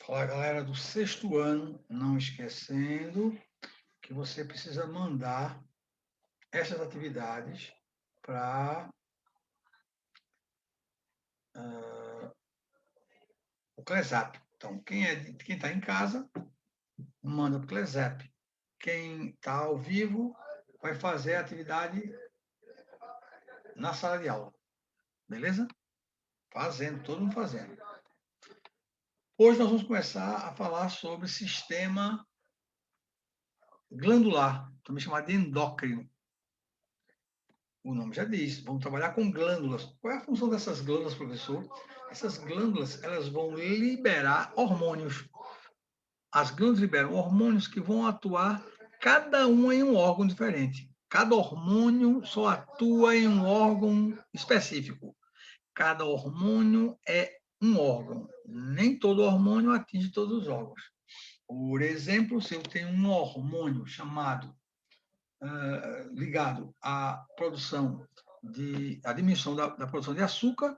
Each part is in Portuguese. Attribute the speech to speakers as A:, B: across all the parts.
A: Fala, galera do sexto ano, não esquecendo que você precisa mandar essas atividades para o CLESAP. Então, quem está em casa, manda para o CLESAP. Quem está ao vivo vai fazer a atividade na sala de aula. Beleza? Fazendo, todo mundo fazendo. Hoje nós vamos começar a falar sobre sistema glandular, também chamado de endócrino. O nome já diz, vamos trabalhar com glândulas. Qual é a função dessas glândulas, professor? Essas glândulas, elas vão liberar hormônios. As glândulas liberam hormônios que vão atuar cada um em um órgão diferente. Cada hormônio só atua em um órgão específico. Cada hormônio é um órgão. Nem todo hormônio atinge todos os órgãos. Por exemplo, se eu tenho um hormônio chamado ligado à produção à diminuição da produção de açúcar,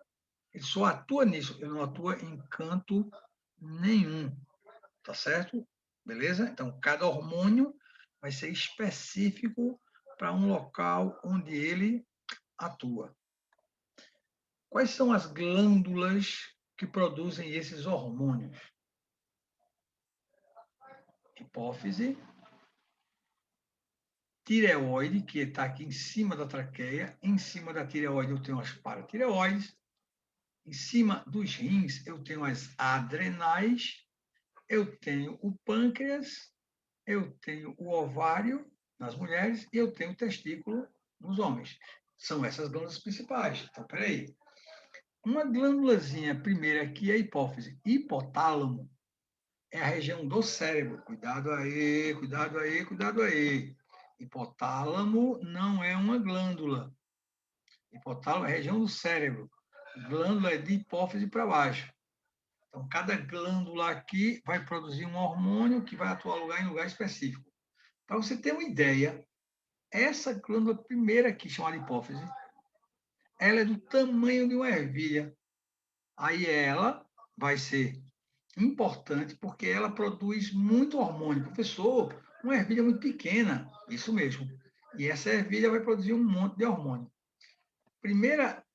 A: ele só atua nisso, ele não atua em canto nenhum, tá certo? Beleza? Então, cada hormônio vai ser específico para um local onde ele atua. Quais são as glândulas que produzem esses hormônios? Hipófise, tireoide, que está aqui em cima da traqueia. Em cima da tireoide eu tenho as paratireoides. Em cima dos rins eu tenho as adrenais. Eu tenho o pâncreas. Eu tenho o ovário nas mulheres e eu tenho o testículo nos homens. São essas glândulas principais. Então, peraí. Uma glândulazinha primeira aqui é a hipófise. Hipotálamo é a região do cérebro. Cuidado aí, cuidado aí, cuidado aí. Hipotálamo não é uma glândula. Hipotálamo é a região do cérebro. Glândula é de hipófise para baixo. Então, cada glândula aqui vai produzir um hormônio que vai atuar em lugar específico. Para você ter uma ideia, essa glândula primeira aqui, chamada hipófise, ela é do tamanho de uma ervilha. Aí ela vai ser importante porque ela produz muito hormônio. Professor, uma ervilha muito pequena. Isso mesmo. E essa ervilha vai produzir um monte de hormônio. Primeira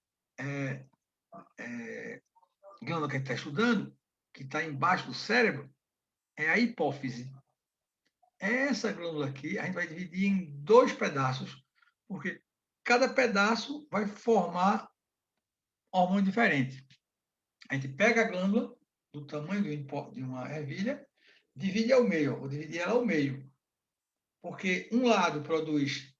A: glândula que a gente está estudando, que está embaixo do cérebro, é a hipófise. Essa glândula aqui, a gente vai dividir em dois pedaços, porque cada pedaço vai formar hormônio diferente. A gente pega a glândula do tamanho de uma ervilha, divide ao meio, vou dividir ela ao meio. Porque um lado produz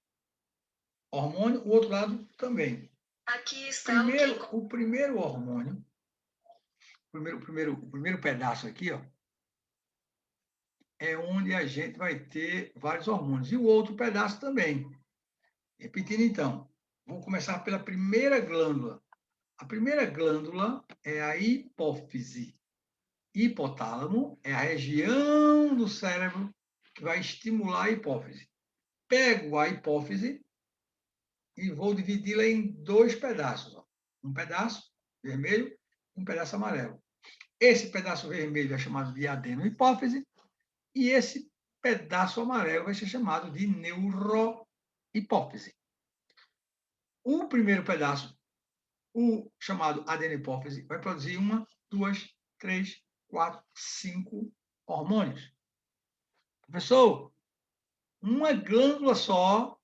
A: hormônio, o outro lado também.
B: Aqui está
A: o primeiro hormônio, o primeiro pedaço aqui, ó, é onde a gente vai ter vários hormônios. E o outro pedaço também. Repetindo então, vou começar pela primeira glândula. A primeira glândula é a hipófise. Hipotálamo é a região do cérebro que vai estimular a hipófise. Pego a hipófise e vou dividi-la em dois pedaços. Um pedaço vermelho e um pedaço amarelo. Esse pedaço vermelho é chamado de adenohipófise e esse pedaço amarelo vai ser chamado de neurohipófise. O primeiro pedaço, o chamado adenohipófise, vai produzir 1, 2, 3, 4, 5 hormônios. Professor, uma glândula só,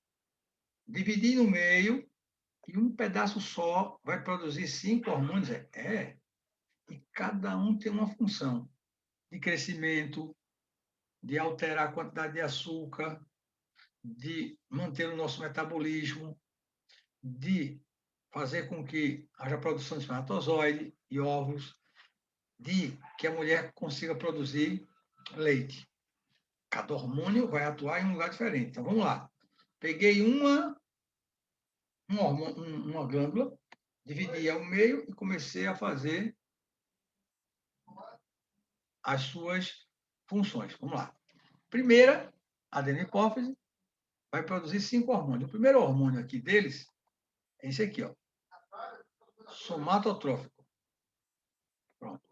A: dividir no meio, e um pedaço só vai produzir 5 hormônios? E cada um tem uma função de crescimento, de alterar a quantidade de açúcar, de manter o nosso metabolismo, de fazer com que haja produção de espermatozoide e óvulos, de que a mulher consiga produzir leite. Cada hormônio vai atuar em um lugar diferente. Então, vamos lá. Peguei uma glândula, dividi ao meio e comecei a fazer as suas funções. Vamos lá. Primeira, a adenohipófise vai produzir 5 hormônios. O primeiro hormônio aqui deles é esse aqui, ó, somatotrófico. Pronto.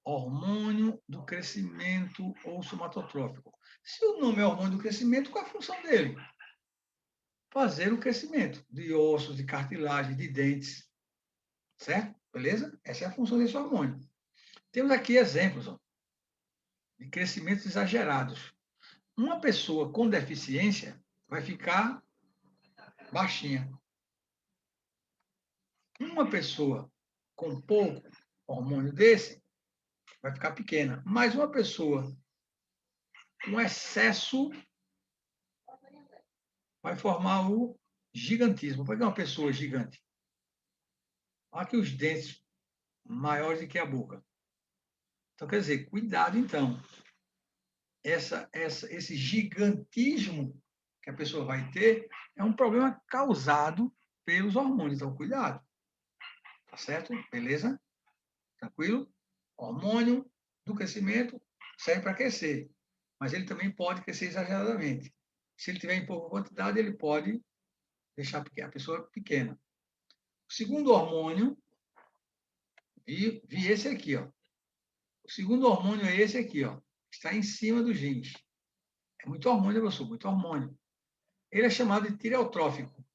A: hormônio do crescimento ou somatotrófico. Se o nome é hormônio do crescimento, qual é a função dele? Fazer o crescimento de ossos, de cartilagem, de dentes. Certo? Beleza? Essa é a função desse hormônio. Temos aqui exemplos de crescimentos exagerados. Uma pessoa com deficiência vai ficar baixinha. Uma pessoa com pouco hormônio desse vai ficar pequena. Mas uma pessoa com excesso vai formar o gigantismo. Vai ter uma pessoa gigante. Olha aqui os dentes maiores do que a boca. Então, quer dizer, cuidado, então. Esse gigantismo que a pessoa vai ter é um problema causado pelos hormônios. Então, cuidado. Tá certo? Beleza? Tranquilo? Hormônio do crescimento serve para crescer, mas ele também pode crescer exageradamente. Se ele tiver em pouca quantidade, ele pode deixar a pessoa pequena. O segundo hormônio, vi esse aqui, ó. O segundo hormônio é esse aqui, ó. Está em cima dos rins. É muito hormônio, professor, muito hormônio. Ele é chamado de tireotrófico.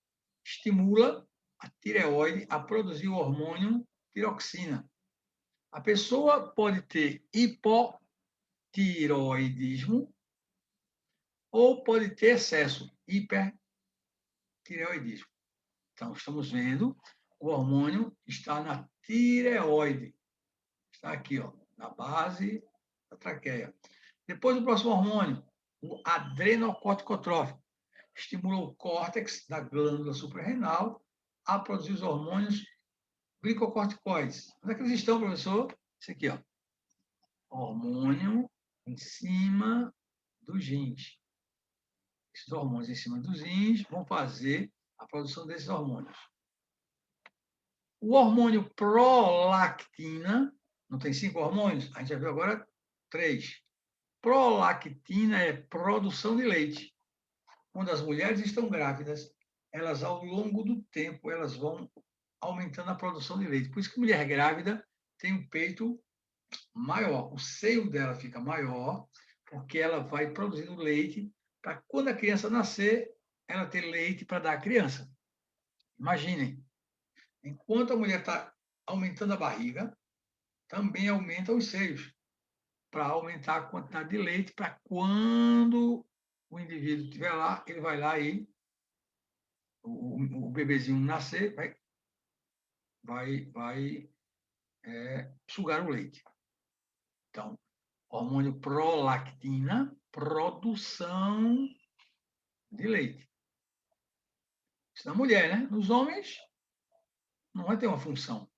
A: Estimula a tireoide a produzir o hormônio tiroxina. A pessoa pode ter hipotireoidismo ou pode ter excesso, hipertireoidismo. Então, estamos vendo, o hormônio está na tireoide. Está aqui, ó, na base da traqueia. Depois, o próximo hormônio, o adrenocorticotrófico. Estimula o córtex da glândula suprarrenal a produzir os hormônios glicocorticoides. Onde é que eles estão, professor? Esse aqui, ó. Hormônio em cima dos rins. Esses hormônios em cima dos rins vão fazer a produção desses hormônios. O hormônio prolactina, não tem 5 hormônios? A gente já viu agora 3. Prolactina é produção de leite. Quando as mulheres estão grávidas, elas, ao longo do tempo, elas vão aumentando a produção de leite. Por isso que a mulher grávida tem um peito maior. O seio dela fica maior, porque ela vai produzindo leite para, quando a criança nascer, ela ter leite para dar à criança. Imaginem, enquanto a mulher está aumentando a barriga, também aumenta os seios, para aumentar a quantidade de leite, para quando o indivíduo estiver lá, ele vai lá e o bebezinho nascer, vai sugar o leite. Então, hormônio prolactina, produção de leite. Isso na mulher, né? Nos homens, não vai ter uma função.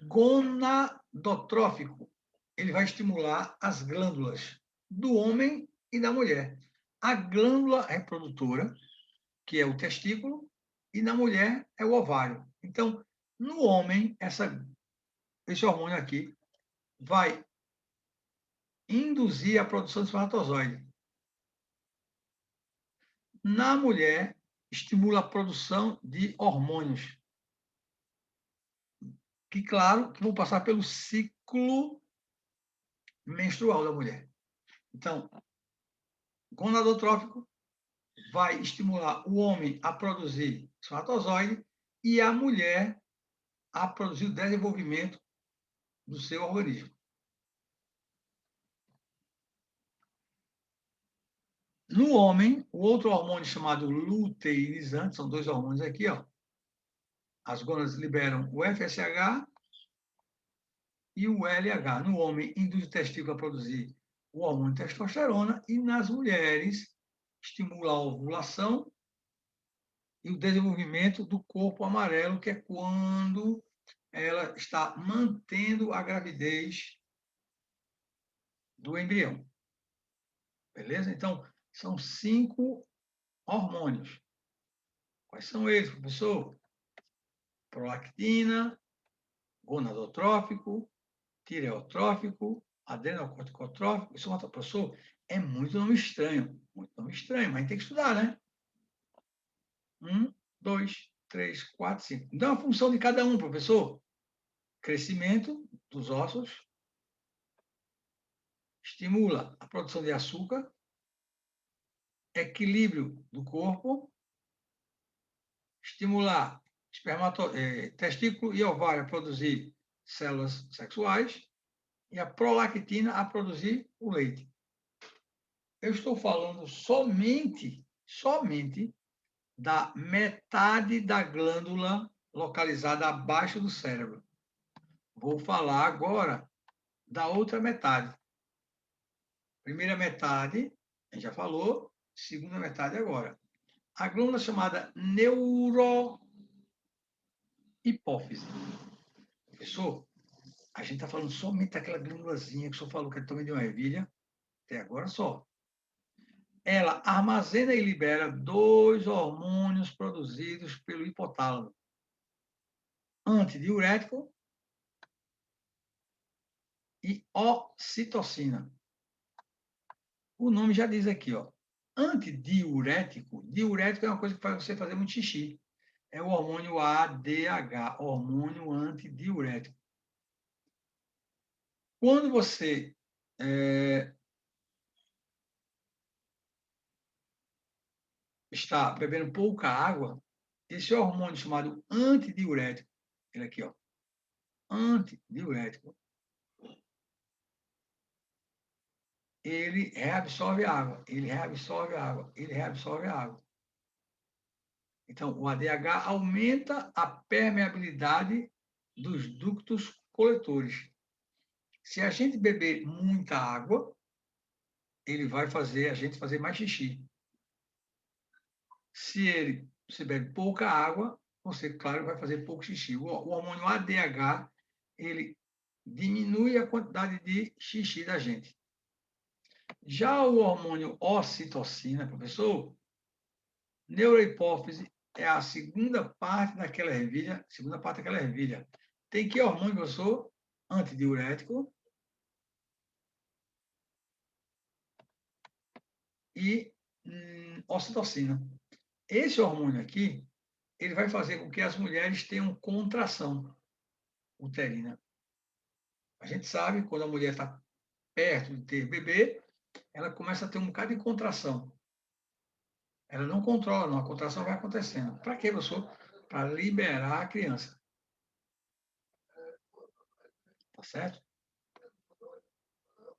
A: Gonadotrófico, ele vai estimular as glândulas do homem e da mulher. A glândula reprodutora, que é o testículo, e na mulher é o ovário. Então, no homem, esse hormônio aqui vai induzir a produção de espermatozoide. Na mulher, estimula a produção de hormônios, que, claro, que vão passar pelo ciclo menstrual da mulher. Então, gonadotrófico vai estimular o homem a produzir espermatozoide e a mulher a produzir o desenvolvimento do seu organismo. No homem, o outro hormônio chamado luteinizante, são 2 hormônios aqui, ó. As gônadas liberam o FSH e o LH. No homem, induz o testículo a produzir o hormônio testosterona e nas mulheres estimula a ovulação e o desenvolvimento do corpo amarelo, que é quando ela está mantendo a gravidez do embrião. Beleza? Então, são 5 hormônios. Quais são eles, professor? Prolactina, gonadotrófico, tireotrófico, adrenocorticotrófico. Isso, professor, é muito nome estranho. Muito nome estranho, mas tem que estudar, né? 1, 2, 3, 4, 5. Então, a função de cada um, professor: crescimento dos ossos, estimula a produção de açúcar, equilíbrio do corpo, estimular testículo e ovário a produzir células sexuais e a prolactina a produzir o leite. Eu estou falando somente da metade da glândula localizada abaixo do cérebro. Vou falar agora da outra metade. Primeira metade, a gente já falou, segunda metade agora. A glândula chamada neurohipófise. Professor, a gente está falando somente daquela glândulazinha que o senhor falou que é do tamanho de uma ervilha, até agora só. Ela armazena e libera 2 hormônios produzidos pelo hipotálamo. Antidiurético e ocitocina. O nome já diz aqui, ó. Antidiurético. Diurético é uma coisa que faz você fazer muito xixi. É o hormônio ADH, hormônio antidiurético. Quando você está bebendo pouca água, esse hormônio chamado antidiurético, ele aqui, ó, antidiurético, ele reabsorve a água, ele reabsorve a água, ele reabsorve a água. Então, o ADH aumenta a permeabilidade dos ductos coletores. Se a gente beber muita água, ele vai fazer a gente fazer mais xixi. Se você bebe pouca água, você, claro, vai fazer pouco xixi. O hormônio ADH, ele diminui a quantidade de xixi da gente. Já o hormônio ocitocina, professor, neurohipófise é a segunda parte daquela ervilha. Tem que hormônio, professor? Antidiurético e ocitocina. Esse hormônio aqui, ele vai fazer com que as mulheres tenham contração uterina. A gente sabe, quando a mulher está perto de ter bebê, ela começa a ter um bocado de contração. Ela não controla, não. A contração vai acontecendo. Para quê, professor? Para liberar a criança. Tá certo?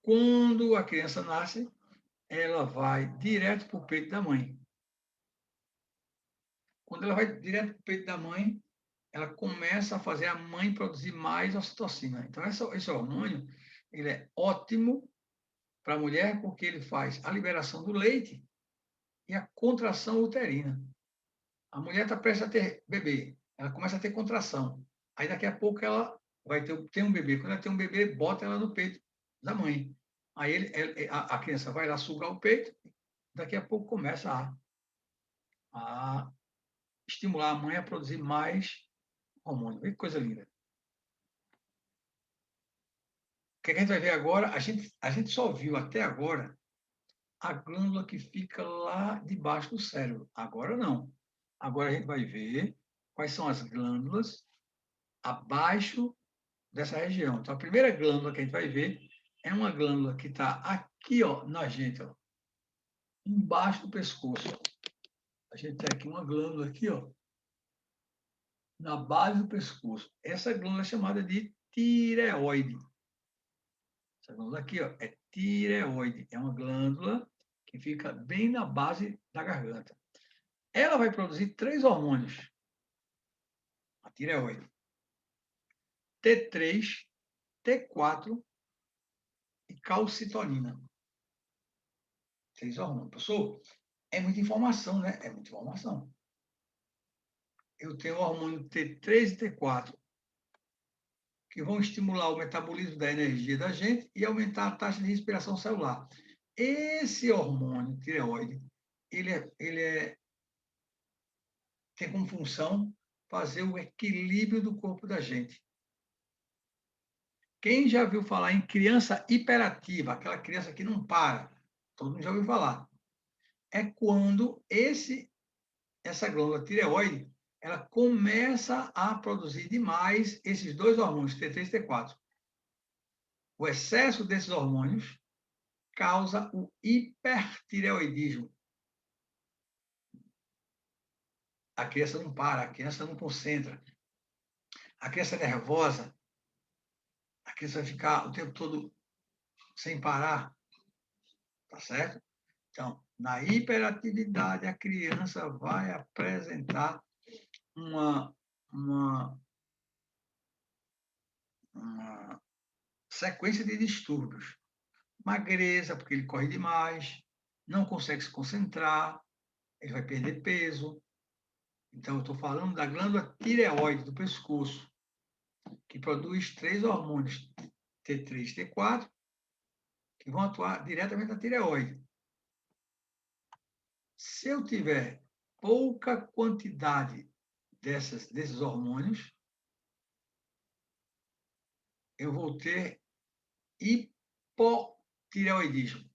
A: Quando a criança nasce, ela vai direto para o peito da mãe. Quando ela vai direto para o peito da mãe, ela começa a fazer a mãe produzir mais ocitocina. Então, esse hormônio, ele é ótimo para a mulher porque ele faz a liberação do leite e a contração uterina. A mulher está prestes a ter bebê, ela começa a ter contração. Aí, daqui a pouco, ela vai ter um bebê. Quando ela tem um bebê, bota ela no peito da mãe. Aí, a criança vai lá sugar o peito, daqui a pouco começa a estimular a mãe a produzir mais hormônio. Que coisa linda. O que a gente vai ver agora? A gente só viu até agora a glândula que fica lá debaixo do cérebro. Agora não. Agora a gente vai ver quais são as glândulas abaixo dessa região. Então, a primeira glândula que a gente vai ver é uma glândula que está aqui, ó, na gente, ó, embaixo do pescoço. A gente tem aqui uma glândula aqui, ó, na base do pescoço. Essa glândula é chamada de tireoide. Essa glândula aqui, ó, é tireoide. É uma glândula que fica bem na base da garganta. Ela vai produzir 3 hormônios. A tireoide. T3, T4 e calcitonina. 3 hormônios. Professor, é muita informação, né? É muita informação. Eu tenho o hormônio T3 e T4, que vão estimular o metabolismo da energia da gente e aumentar a taxa de respiração celular. Esse hormônio, tireoide, tem como função fazer o equilíbrio do corpo da gente. Quem já viu falar em criança hiperativa, aquela criança que não para, todo mundo já ouviu falar, é quando essa glândula tireoide ela começa a produzir demais esses 2 hormônios, T3 e T4. O excesso desses hormônios causa o hipertireoidismo. A criança não para, a criança não concentra. A criança é nervosa, a criança vai ficar o tempo todo sem parar, tá certo? Então, na hiperatividade, a criança vai apresentar uma sequência de distúrbios. Magreza, porque ele corre demais, não consegue se concentrar, ele vai perder peso. Então, eu estou falando da glândula tireoide do pescoço, que produz 3 hormônios, T3 e T4, que vão atuar diretamente na tireoide. Se eu tiver pouca quantidade desses hormônios, eu vou ter hipotireoidismo.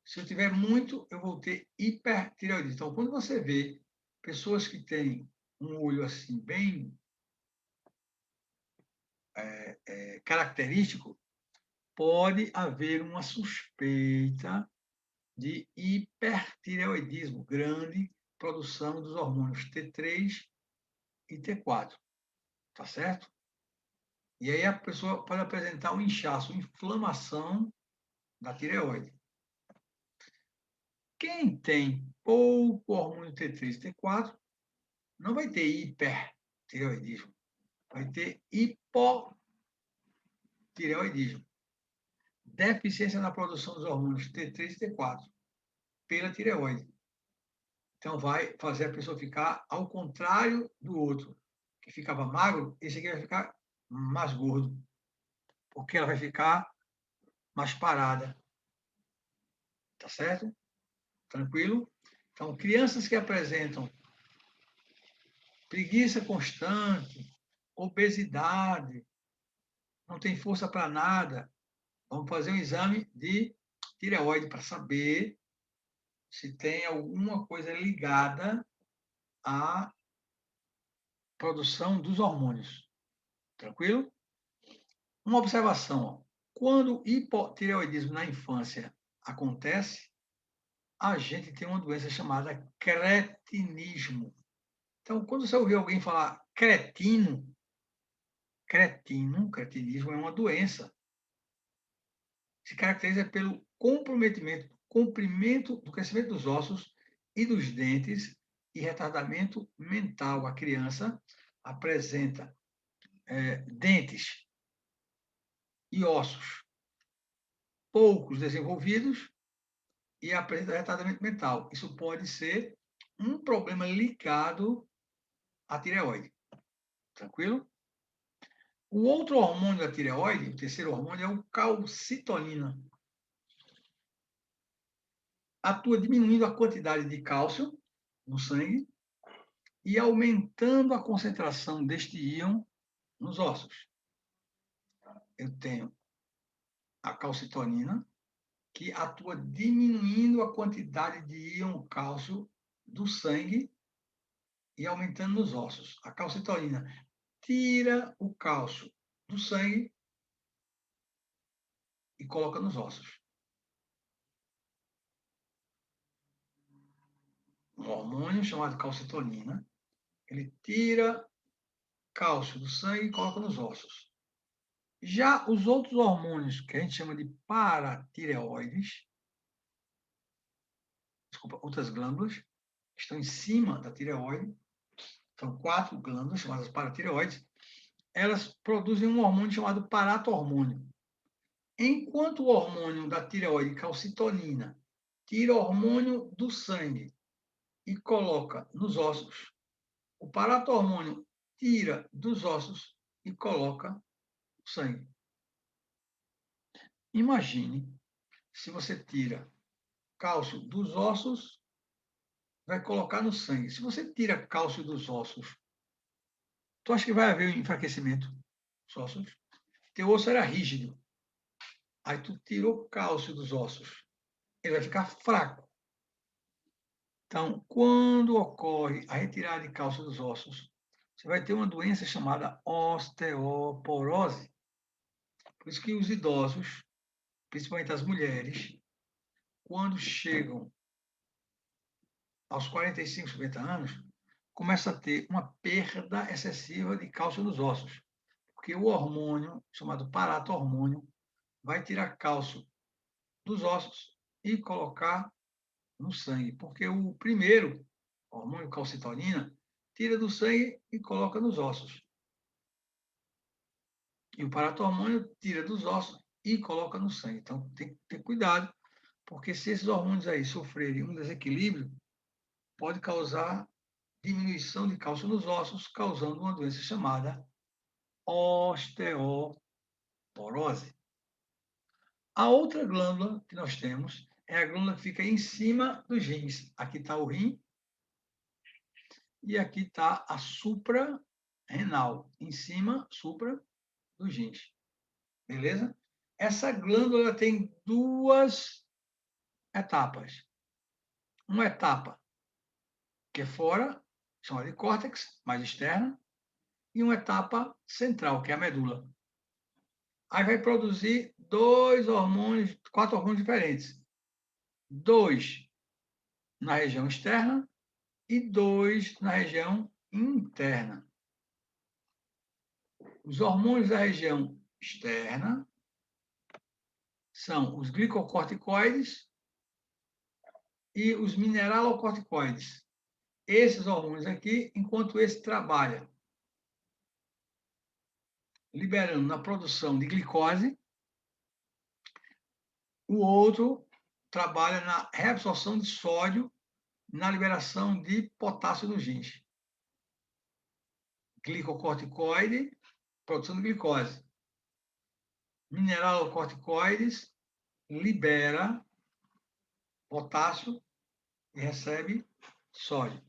A: Se eu tiver muito, eu vou ter hipertireoidismo. Então, quando você vê pessoas que têm um olho assim bem característico, pode haver uma suspeita de hipertireoidismo, grande produção dos hormônios T3 e T4, tá certo? E aí a pessoa pode apresentar um inchaço, uma inflamação da tireoide. Quem tem pouco hormônio T3 e T4 não vai ter hipertireoidismo, vai ter hipotireoidismo. Deficiência na produção dos hormônios T3 e T4 pela tireoide. Então, vai fazer a pessoa ficar ao contrário do outro, que ficava magro, esse aqui vai ficar mais gordo, porque ela vai ficar mais parada. Tá certo? Tranquilo? Então, crianças que apresentam preguiça constante, obesidade, não tem força para nada, vamos fazer um exame de tireoide para saber se tem alguma coisa ligada à produção dos hormônios. Tranquilo? Uma observação: ó. Quando o hipotireoidismo na infância acontece, a gente tem uma doença chamada cretinismo. Então, quando você ouvir alguém falar cretinismo é uma doença. Se caracteriza pelo comprometimento, comprimento do crescimento dos ossos e dos dentes e retardamento mental. A criança apresenta dentes e ossos poucos desenvolvidos e apresenta retardamento mental. Isso pode ser um problema ligado à tireoide. Tranquilo? O outro hormônio da tireoide, o terceiro hormônio, é o calcitonina. Atua diminuindo a quantidade de cálcio no sangue e aumentando a concentração deste íon nos ossos. Eu tenho a calcitonina, que atua diminuindo a quantidade de íon cálcio do sangue e aumentando nos ossos. A calcitonina tira o cálcio do sangue e coloca nos ossos. Um hormônio chamado calcitonina, ele tira cálcio do sangue e coloca nos ossos. Já os outros hormônios, que a gente chama de paratireoides, outras glândulas, que estão em cima da tireoide, são 4 glândulas chamadas paratireoides, elas produzem um hormônio chamado paratormônio. Enquanto o hormônio da tireoide, calcitonina, tira o hormônio do sangue e coloca nos ossos, o paratormônio tira dos ossos e coloca no sangue. Imagine se você tira cálcio dos ossos, vai colocar no sangue. Se você tira cálcio dos ossos, tu acha que vai haver um enfraquecimento dos ossos? Teu osso era rígido. Aí tu tirou cálcio dos ossos. Ele vai ficar fraco. Então, quando ocorre a retirada de cálcio dos ossos, você vai ter uma doença chamada osteoporose. Por isso que os idosos, principalmente as mulheres, quando chegam aos 45, 50 anos, começa a ter uma perda excessiva de cálcio nos ossos, porque o hormônio, chamado paratormônio, vai tirar cálcio dos ossos e colocar no sangue, porque o primeiro, hormônio calcitonina, tira do sangue e coloca nos ossos. E o paratormônio tira dos ossos e coloca no sangue. Então, tem que ter cuidado, porque se esses hormônios aí sofrerem um desequilíbrio, pode causar diminuição de cálcio nos ossos, causando uma doença chamada osteoporose. A outra glândula que nós temos é a glândula que fica em cima dos rins. Aqui está o rim e aqui está a suprarrenal, em cima, supra, dos rins. Beleza? Essa glândula tem duas etapas. Uma etapa que é fora, chamada de córtex, mais externa, e uma etapa central, que é a medula. Aí vai produzir quatro hormônios diferentes. 2 na região externa e 2 na região interna. Os hormônios da região externa são os glicocorticoides e os mineralocorticoides. Esses hormônios aqui, enquanto esse trabalha liberando na produção de glicose, o outro trabalha na reabsorção de sódio, na liberação de potássio nos rins. Glicocorticoide, produção de glicose. Mineralocorticoides, libera potássio e recebe sódio.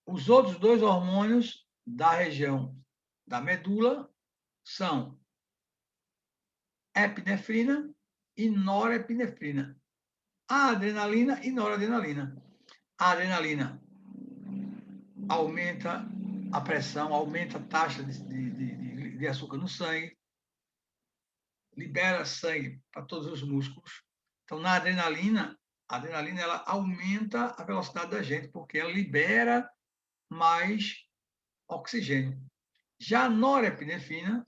A: Os outros dois hormônios da região da medula são epinefrina e norepinefrina. A adrenalina e noradrenalina. A adrenalina aumenta a pressão, aumenta a taxa de açúcar no sangue, libera sangue para todos os músculos. Então, na adrenalina, a adrenalina ela aumenta a velocidade da gente, porque ela libera mais oxigênio. Já a norepinefrina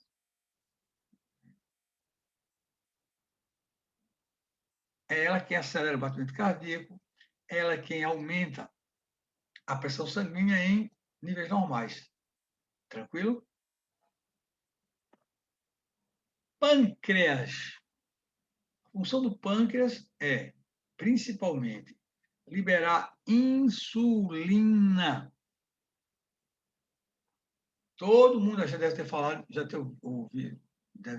A: é ela quem acelera o batimento cardíaco, ela é quem aumenta a pressão sanguínea em níveis normais. Tranquilo? Pâncreas. A função do pâncreas é, principalmente, liberar insulina. Todo mundo já deve ter falado, deve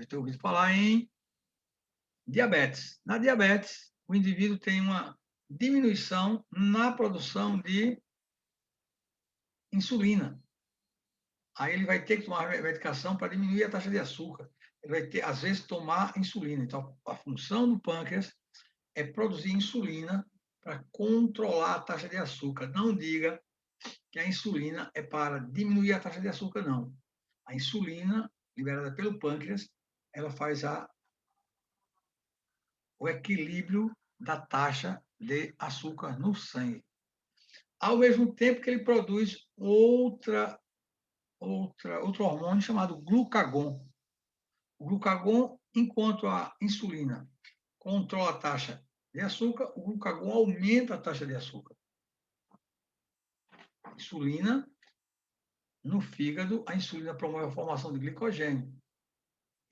A: ter ouvido falar em diabetes. Na diabetes, o indivíduo tem uma diminuição na produção de insulina. Aí ele vai ter que tomar medicação para diminuir a taxa de açúcar. Ele vai ter, às vezes, tomar insulina. Então, a função do pâncreas é produzir insulina para controlar a taxa de açúcar. Não diga que a insulina é para diminuir a taxa de açúcar, não. A insulina, liberada pelo pâncreas, ela faz o equilíbrio da taxa de açúcar no sangue. Ao mesmo tempo que ele produz outro hormônio chamado glucagon. O glucagon, enquanto a insulina controla a taxa de açúcar, o glucagon aumenta a taxa de açúcar. A insulina, no fígado, a insulina promove a formação de glicogênio.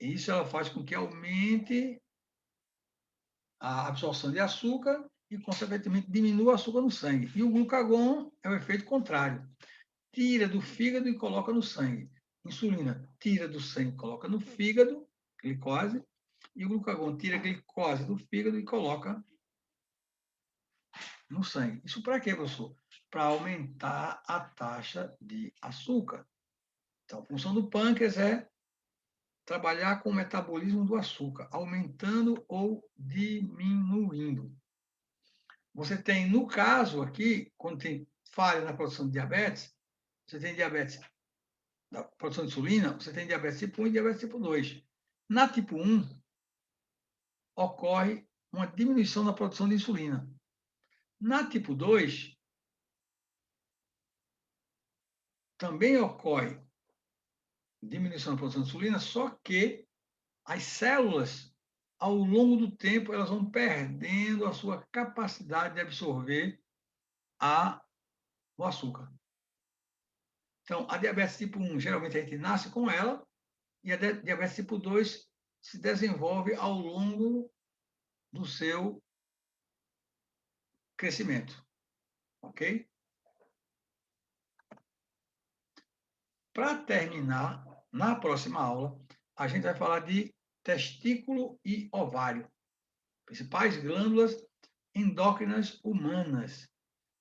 A: E isso ela faz com que aumente a absorção de açúcar e, consequentemente, diminua o açúcar no sangue. E o glucagon é o efeito contrário. Tira do fígado e coloca no sangue. Insulina tira do sangue e coloca no fígado, glicose, e o glucagon tira a glicose do fígado e coloca no sangue. Isso para quê, professor? Para aumentar a taxa de açúcar. Então, a função do pâncreas é trabalhar com o metabolismo do açúcar, aumentando ou diminuindo. Você tem, no caso aqui, quando tem falha na produção de diabetes, você tem diabetes da produção de insulina, você tem diabetes tipo 1 e diabetes tipo 2. Na tipo 1, ocorre uma diminuição da produção de insulina. Na tipo 2, também ocorre diminuição da produção de insulina, só que as células, ao longo do tempo, elas vão perdendo a sua capacidade de absorver o açúcar. Então, a diabetes tipo 1, geralmente a gente nasce com ela, e a diabetes tipo 2 se desenvolve ao longo do seu crescimento. Ok? Para terminar, na próxima aula, a gente vai falar de testículo e ovário, principais glândulas endócrinas humanas.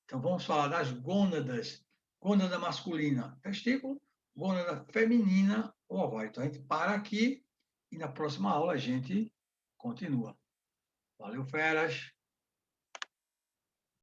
A: Então, vamos falar das gônadas. Gônada masculina, testículo. Gônada feminina, o ovário. Então, a gente para aqui e na próxima aula a gente continua. Valeu, feras!